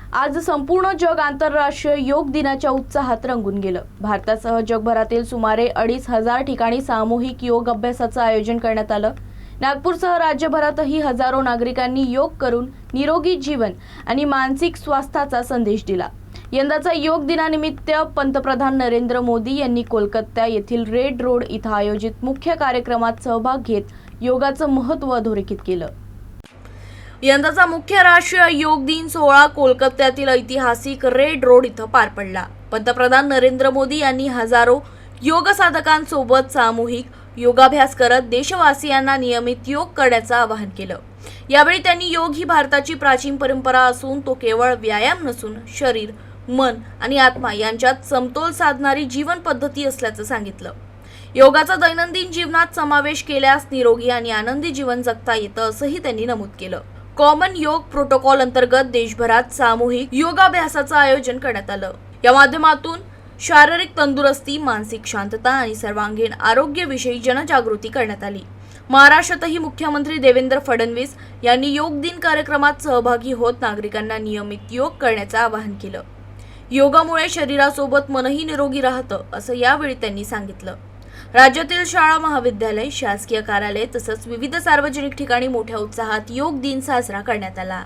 आज संपूर्ण जग आंतरराष्ट्रीय योग दिनाच्या उत्साहात रंगून गेलं। भारतासह जगभरातील सुमारे 2,500 ठिकाणी सामूहिक योग अभ्यासाचं आयोजन करण्यात आलं। नागपूरसह राज्यभरातही हजारो नागरिकांनी योग करून निरोगी जीवन आणि मानसिक स्वास्थ्याचा संदेश दिला। यंदाचा योग दिनानिमित्त पंतप्रधान नरेंद्र मोदी यांनी कोलकाता येथील रेड रोड इथं आयोजित मुख्य कार्यक्रमात सहभाग घेत योगाचं महत्त्व अधोरेखित केलं। यंदाचा मुख्य राष्ट्रीय योग दिन सोहळा कोलकात्यातील ऐतिहासिक रेड रोड इथं पार पडला। पंतप्रधान नरेंद्र मोदी यांनी हजारो योग साधकांसोबत सामूहिक योगाभ्यास करत देशवासियांना नियमित योग करण्याचं आवाहन केलं। यावेळी त्यांनी योग ही भारताची प्राचीन परंपरा असून तो केवळ व्यायाम नसून शरीर, मन आणि आत्मा यांच्यात समतोल साधणारी जीवन पद्धती असल्याचं सांगितलं। योगाचा दैनंदिन जीवनात समावेश केल्यास निरोगी आणि आनंदी जीवन जगता येतं असंही त्यांनी नमूद केलं। कॉमन योग प्रोटोकॉल अंतर्गत देशभरात सामूहिक योगाभ्यासाचं आयोजन करण्यात आलं। या माध्यमातून शारीरिक तंदुरुस्ती, मानसिक शांतता आणि सर्वांगीण आरोग्याविषयी जनजागृती करण्यात आली। महाराष्ट्रातही मुख्यमंत्री देवेंद्र फडणवीस यांनी योग दिन कार्यक्रमात सहभागी होत नागरिकांना नियमित योग करण्याचं आवाहन केलं। योगामुळे शरीरासोबत मनही निरोगी राहतं असं यावेळी त्यांनी सांगितलं। राज्यातील शाळा, महाविद्यालय, शासकीय कार्यालय तसंच विविध सार्वजनिक ठिकाणी मोठ्या उत्साहात योग दिन साजरा करण्यात आला।